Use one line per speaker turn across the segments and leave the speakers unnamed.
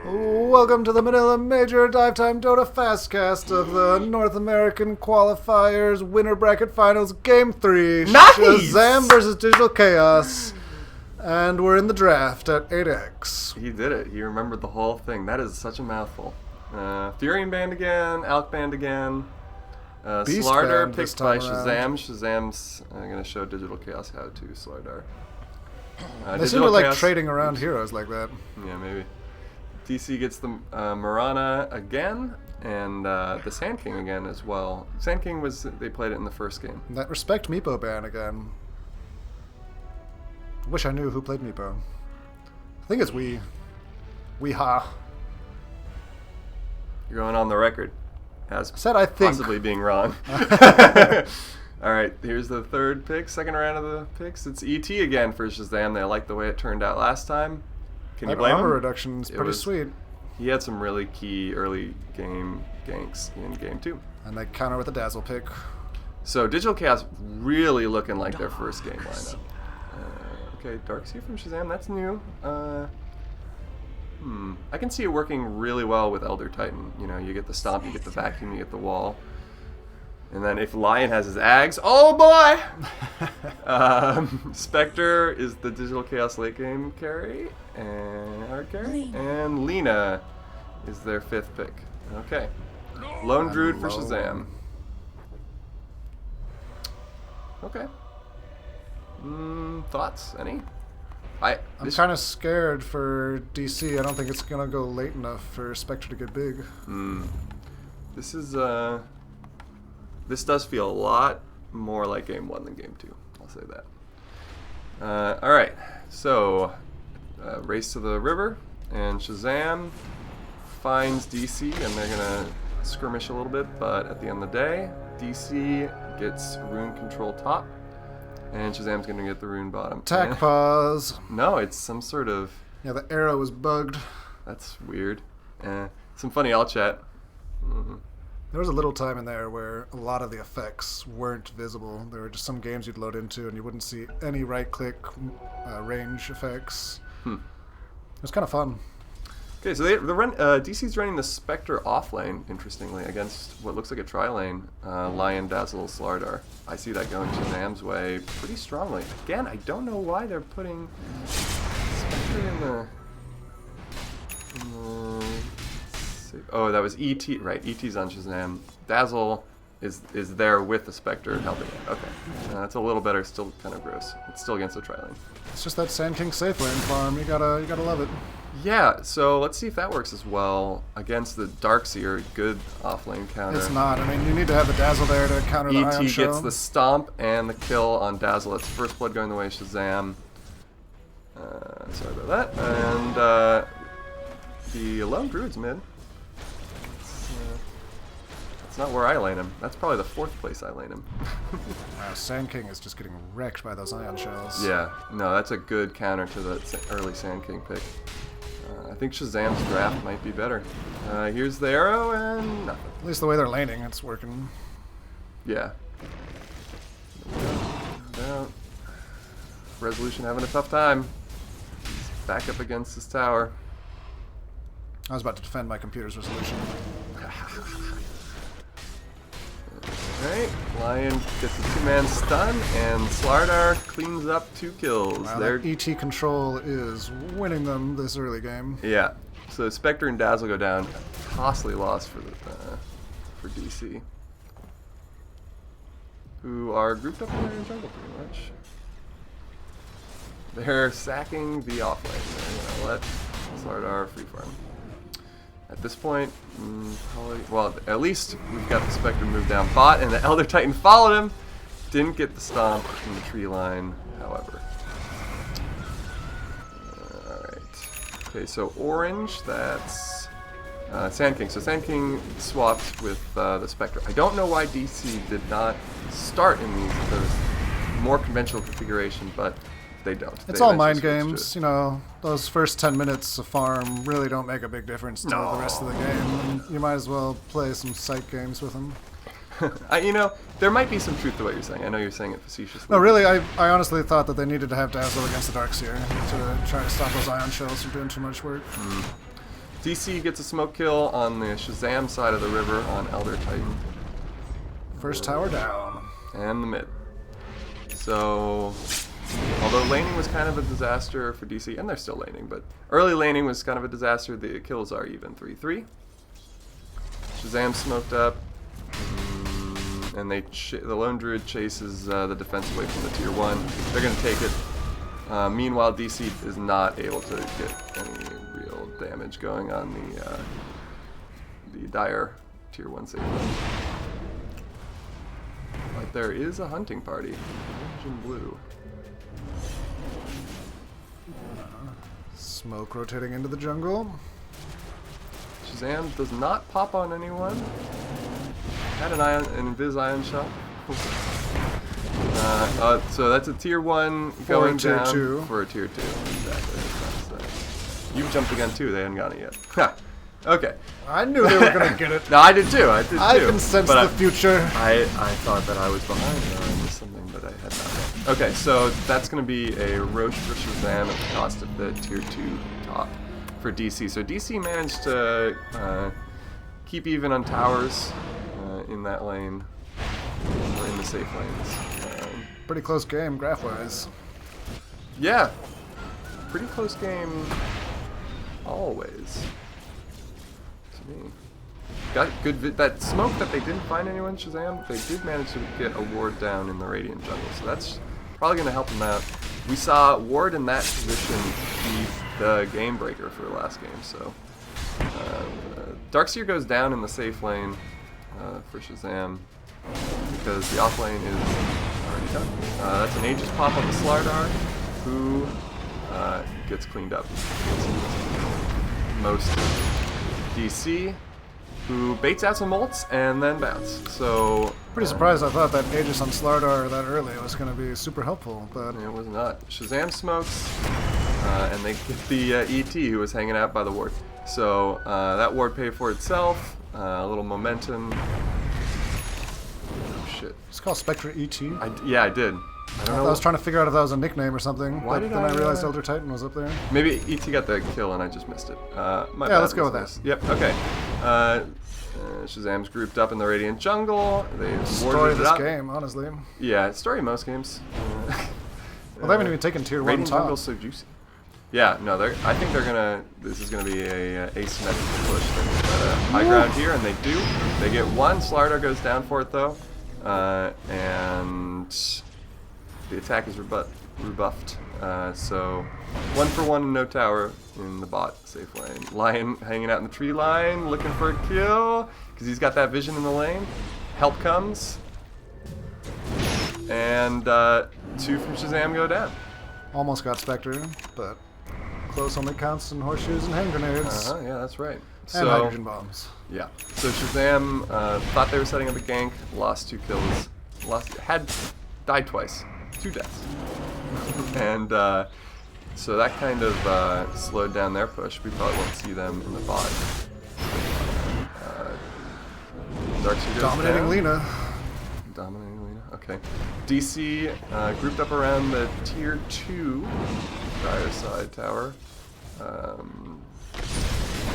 Welcome to the Manila Major Dive Time Dota Fastcast of the North American Qualifiers Winner Bracket Finals Game 3.
Nice!
Shazam versus Digital Chaos. And we're in the draft at 8X.
He did it. He remembered the whole thing. That is such a mouthful. Furion banned again. Alk banned again. Slardar picked by Shazam. Shazam's going to show Digital Chaos how to Slardar.
They seem to like trading around heroes like that.
Yeah, maybe. DC gets the Marana again, and the Sand King again as well. Sand King they played it in the first game.
That Respect Meepo ban again. Wish I knew who played Meepo. I think it's Weeha.
You're going on the record as
I think.
Possibly being wrong. All right, here's the third pick, second round of the picks. It's ET again for Shazam. They like the way it turned out last time. Can you blame him?
Armor reduction is pretty sweet.
He had some really key early game ganks in game 2.
And they counter with a Dazzle pick.
So Digital Chaos really looking like their first game lineup. Okay, Darkseer from Shazam, that's new. I can see it working really well with Elder Titan. You know, you get the Stomp, you get the Vacuum, you get the Wall. And then if Lion has his Ags, oh boy! Spectre is the Digital Chaos late game carry, and hard carry. And Lena is their 5th pick. Okay. Lone Druid for Shazam. Okay. Thoughts? Any?
I'm kind of scared for DC. I don't think it's going to go late enough for Spectre to get big.
This is, this does feel a lot more like game 1 than game 2. I'll say that. Alright, so race to the river, and Shazam finds DC, and they're going to skirmish a little bit, but at the end of the day, DC gets rune control top, and Shazam's going to get the rune bottom.
Attack pause.
No, it's some sort of...
Yeah, the arrow was bugged.
That's weird. Some funny alt chat.
There was a little time in there where a lot of the effects weren't visible. There were just some games you'd load into and you wouldn't see any right-click range effects. It was kind of fun.
Okay, so DC's running the Spectre off lane, interestingly, against what looks like a tri-lane, Lion, Dazzle, Slardar. I see that going Shazam's way pretty strongly. Again, I don't know why they're putting Spectre in the... Oh, that was ET, right, ET's on Shazam. Dazzle is there with the Spectre helping it. Okay, that's a little better, still kind of gross. It's still against the tri-lane.
It's just that Sand King safe lane farm, you gotta love it.
Yeah, so let's see if that works as well against the Darkseer, good off-lane counter.
It's not, I mean, you need to have the Dazzle there to counter the Ion
ET
Shell.
gets the Stomp and the kill on Dazzle. It's first blood going the way of Shazam. Sorry about that. And the Lone Druid's mid. It's not where I lane him. That's probably the 4th place I lane him.
Wow, Sand King is just getting wrecked by those Ion Shells.
Yeah, no, that's a good counter to the early Sand King pick. I think Shazam's draft might be better. Here's the arrow and nothing.
At least the way they're laning, it's working.
Yeah. No. Resolution having a tough time. He's back up against this tower.
I was about to defend my computer's resolution.
Alright, Lion gets a 2-man stun, and Slardar cleans up 2 kills.
Wow, that ET control is winning them this early game.
Yeah, so Spectre and Dazzle go down. Costly loss for DC, who are grouped up in their jungle pretty much. They're sacking the offlane. They're going to let Slardar free farm. At this point, probably, well, at least we've got the Spectre move down bot, and the Elder Titan followed him. Didn't get the stomp in the tree line, however. Alright. Okay, so orange, that's Sand King. So Sand King swapped with the Spectre. I don't know why DC did not start in those more conventional configuration, but they don't.
It's all mind games, you know. Those first 10 minutes of farm really don't make a big difference to the rest of the game. And you might as well play some sight games with them.
You know, there might be some truth to what you're saying. I know you're saying it facetiously.
No, really, I honestly thought that they needed to have Dazzle against the Darkseer to try to stop those Ion Shells from doing too much work.
DC gets a smoke kill on the Shazam side of the river on Elder Titan.
First tower down.
And the mid. So, although laning was kind of a disaster for DC, and they're still laning, but early laning was kind of a disaster, the kills are even 3-3. Shazam smoked up, and the Lone Druid chases the defense away from the tier 1. They're going to take it. Meanwhile, DC is not able to get any real damage going on the dire tier 1 safe lane. But there is a hunting party. Orange and blue.
Smoke rotating into the jungle.
Shazam does not pop on anyone. Had an invis ion shot. So that's a tier 1 going
tier
down
2.
for a tier 2. Exactly. You've jumped the gun too. They hadn't got it yet. Ha. Okay.
I knew they were going to get it.
No, I did too. I
can sense the future.
I thought that I was behind or I missed something, but I had not. Okay, so that's going to be a Roche for Shazam at the cost of the tier 2 top for DC. So DC managed to keep even on towers in that lane, or in the safe lanes.
Pretty close game, graph-wise.
Yeah, pretty close game always. To me. Got good. That smoke that they didn't find anyone, Shazam, they did manage to get a ward down in the Radiant jungle, so that's probably going to help them out. We saw Ward in that position be the game breaker for the last game, so Darkseer goes down in the safe lane for Shazam because the off lane is already done. That's an Aegis pop on the Slardar, who gets cleaned up. Most DC, who baits out some ults and then bounce. So
pretty surprised. I thought that Aegis on Slardar that early was going to be super helpful, but
it was not. Shazam smokes, and they get the ET who was hanging out by the ward. So that ward paid for itself. A little momentum. Oh shit!
It's called Spectre ET.
Yeah, I did. I don't know.
I was trying to figure out if that was a nickname or something.
Why
but
did
then I
I
realized Elder Titan was up there.
Maybe ET got the kill and I just missed it. My
Yeah,
bad,
let's go with
listeners.
that.
Yep. Okay. Shazam's grouped up in the Radiant jungle. They
Story
warded
of
it
this
up.
game, honestly.
Yeah, story of most games.
Well, they haven't even taken tier 1
Radiant
top.
jungle's so juicy. Yeah, no, I think they're gonna. This is gonna be a asymmetrical push. They're gonna try to high ground here, and they do. They get one. Slardar goes down for it though, and the attack is rebuffed. So 1 for 1, no tower in the bot safe lane. Lion hanging out in the tree line, looking for a kill because he's got that vision in the lane. Help comes, and 2 from Shazam go down.
Almost got Spectre, but close only counts in horseshoes and hand grenades.
Yeah, that's right.
And
So
hydrogen bombs.
yeah, so Shazam thought they were setting up a gank, lost 2 kills, died twice, 2 deaths, and so that kind of slowed down their push. We probably won't see them in the bot. Darkseer goes
Dominating
down.
Lena.
Dominating Lena. Okay. DC grouped up around the tier 2 dire side tower,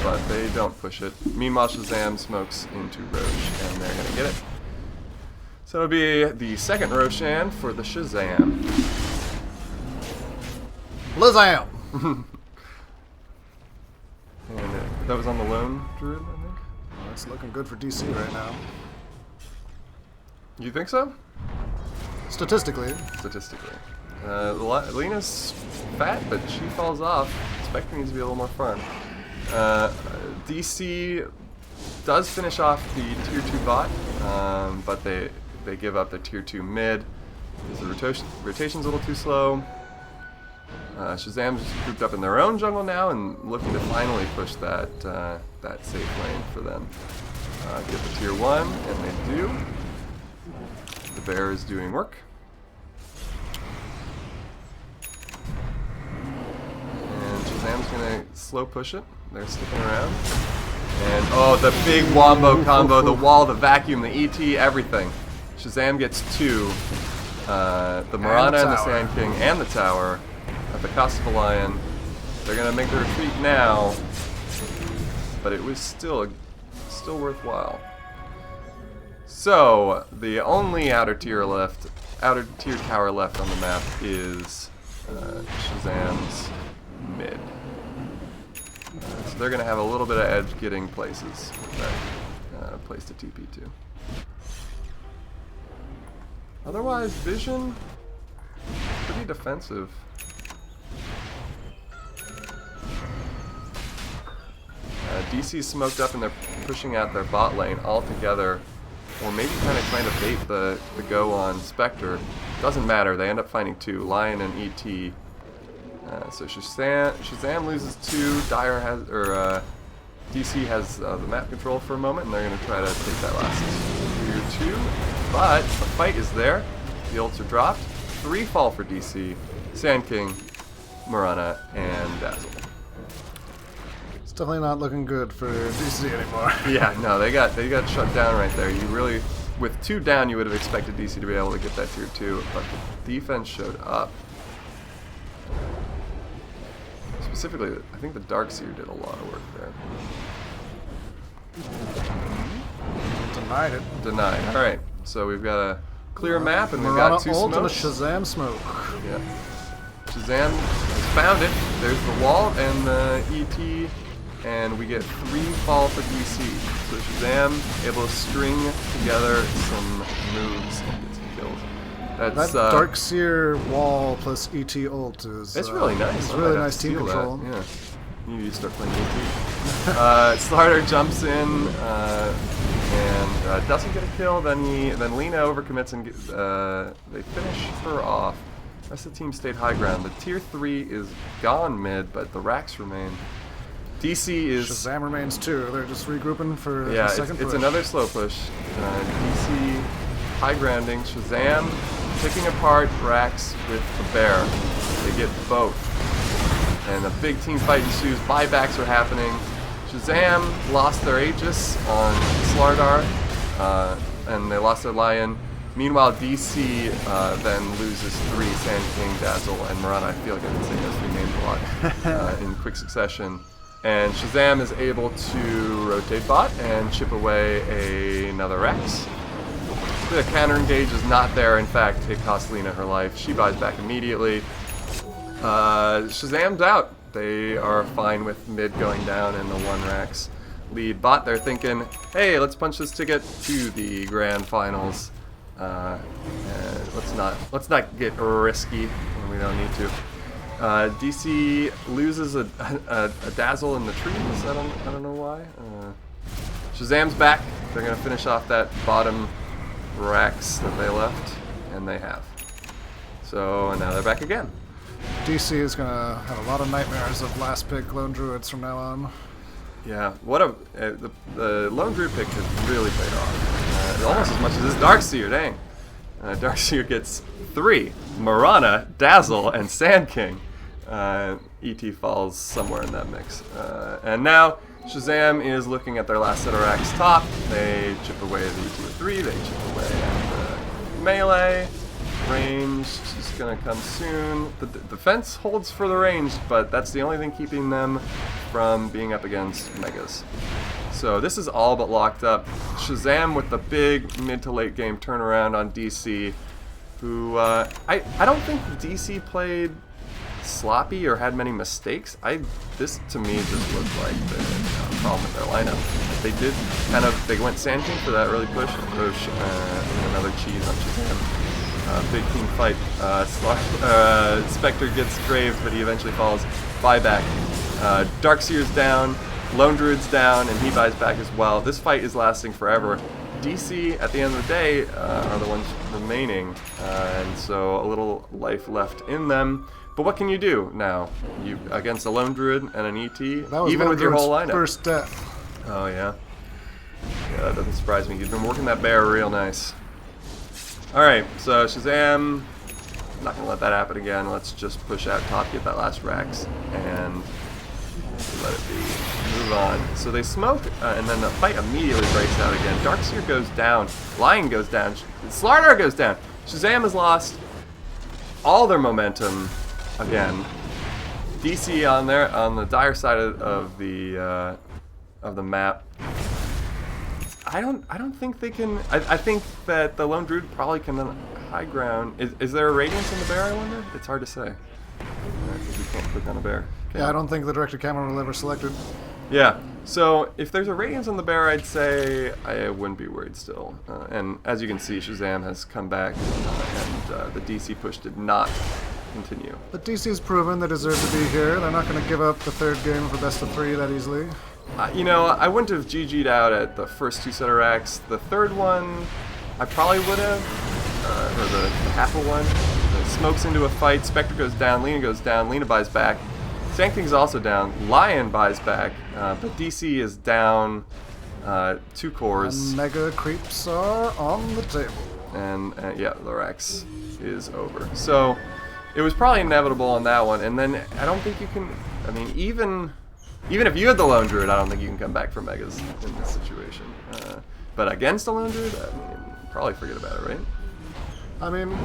but they don't push it. Meanwhile, Shazam smokes into Roche, and they're gonna get it. So it'll be the second Roshan for the Shazam.
Blizam!
And that was on the lone druid, I think.
Well, it's looking good for DC right now.
You think so?
Statistically.
Statistically. Lena's fat, but she falls off. Spectre needs to be a little more fun. DC does finish off the tier 2 bot, but they give up the tier 2 mid. The rotation's a little too slow. Shazam's grouped up in their own jungle now and looking to finally push that safe lane for them. Get the tier 1, and they do. The bear is doing work. And Shazam's gonna slow push it. They're sticking around. And oh, the big wombo combo, the wall, the vacuum, the ET, everything. Shazam gets 2. The Mirana and the Sand King and the tower at the cost of a lion. They're gonna make the retreat now. but it was still worthwhile. So the only outer tier tower left on the map is Shazam's mid. So they're going to have a little bit of edge getting places with that place to TP to. Otherwise, Vision, pretty defensive. DC's smoked up and they're pushing out their bot lane all together, or maybe kind of trying to bait the go on Spectre. Doesn't matter, they end up finding two, Lion and ET. So Shazam loses two, DC has the map control for a moment, and they're going to try to take that last tier 2. But the fight is there, the ults are dropped, 3 fall for DC, Sand King, Mirana, and Dazzle.
It's definitely not looking good for DC anymore.
Yeah, no, they got shut down right there. You really, with 2 down, you would have expected DC to be able to get that tier 2, but the defense showed up. Specifically, I think the Darkseer did a lot of work there.
Denied it.
Denied. All right, so we've got a clear map, and we've
Mirana
got 2
ult
smokes.
and a Shazam smoke.
Yeah. Shazam has found it. There's the wall and the ET, and we get 3 fall for DC. So Shazam able to string together some moves and get some kills. That's
That Darkseer wall plus ET ult is...
It's really nice.
It's
I
really
might have
nice
to
team
steal
control.
that. Yeah. You need to start playing ET. Slardar jumps in and doesn't get a kill. Then Lena overcommits and they finish her off. The rest of the team stayed high ground. The tier 3 is gone mid, but the racks remain. DC is...
Shazam remains too. They're just regrouping for
Yeah,
the second
it's
push.
another slow push. DC high grounding. Shazam picking apart racks with the bear. They get both. And a big team fight ensues. Buybacks are happening. Shazam lost their Aegis on Slardar, and they lost their Lion. Meanwhile, DC then loses 3, Sand King, Dazzle, and Mirana. I feel like I've been saying those 3 names a lot in quick succession. And Shazam is able to rotate bot and chip away another Rex. The counter engage is not there. In fact, it costs Lena her life. She buys back immediately. Shazam's out. They are fine with mid going down and the 1 Rex lead bot. They're thinking, hey, let's punch this ticket to the grand finals. Let's not get risky when we don't need to. DC loses a Dazzle in the trees. I don't know why. Shazam's back. They're gonna finish off that bottom racks that they left, and they have. So now they're back again.
DC is going to have a lot of nightmares of last pick Lone Druids from now on.
Yeah, the Lone Druid pick has really paid off. Almost as much as this Darkseer, dang. Darkseer gets 3, Mirana, Dazzle, and Sand King. ET falls somewhere in that mix. And now Shazam is looking at their last set of racks top. They chip away the tier 3, they chip away at the melee. Range is going to come soon. The defense holds for the ranged, but that's the only thing keeping them from being up against Megas. So this is all but locked up. Shazam with the big mid to late game turnaround on DC, who I don't think DC played sloppy or had many mistakes. This to me just looked like the problem with their lineup. They went Sand King for that early push, another cheese on Shazam. Big team fight. Spectre gets graved, but he eventually falls. Buyback. Darkseer's down, Lone Druid's down, and he buys back as well. This fight is lasting forever. DC, at the end of the day, are the ones remaining, and so a little life left in them. But what can you do now? You against a Lone Druid and an ET, even with your whole lineup.
First death.
Oh yeah. Yeah, that doesn't surprise me. You've been working that bear real nice. Alright, so Shazam, not gonna let that happen again. Let's just push out top, get that last Rax, and let it be. Move on. So they smoke, and then the fight immediately breaks out again. Darkseer goes down, Lion goes down, Slardar goes down. Shazam has lost all their momentum again. DC on the dire side of the of the map. I don't think they can. I think that the Lone Druid probably can high ground. Is there a radiance on the bear? I wonder. It's hard to say. Because we can't click on a bear.
Yeah, I don't think the directed camera will ever select it.
Yeah. So if there's a radiance on the bear, I'd say I wouldn't be worried still. And as you can see, Shazam has come back, and the DC push did not continue.
But DC's proven they deserve to be here. They're not going to give up the third game for best of 3 that easily.
I wouldn't have GG'd out at the first 2 center racks. The third one, I probably would have, or the half of one. The Smoke's into a fight, Spectre goes down, Lena goes down, Lena buys back. Sancting's also down, Lion buys back, but DC is down 2 cores.
And Mega Creeps are on the table.
And yeah, Lorax is over. So it was probably inevitable on that one. And then I don't think you can, I mean, even if you had the Lone Druid, I don't think you can come back for Megas in this situation. But against the Lone Druid, I mean, probably forget about it, right?
I mean,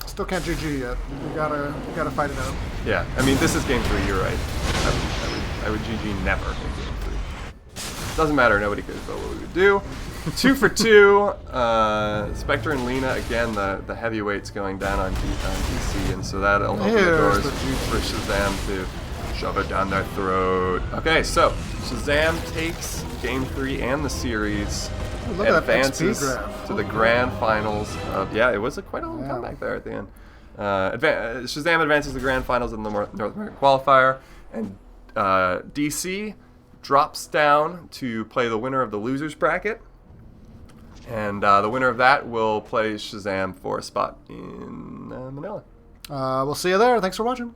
still can't GG yet. You gotta fight it out.
Yeah, I mean, this is game 3, you're right. I would GG never in game 3. Doesn't matter, nobody cares about what we would do. 2 for 2. Spectre and Lena, again, the heavyweights going down on DC, and so that'll open the doors for Shazam to shove it down their throat. Okay, so Shazam takes game 3 and the series, advances to the grand finals of, yeah, it was quite a long comeback there at the end. Shazam advances to the grand finals in the North American qualifier, and DC drops down to play the winner of the losers bracket, and the winner of that will play Shazam for a spot in Manila.
We'll see you there. Thanks for watching.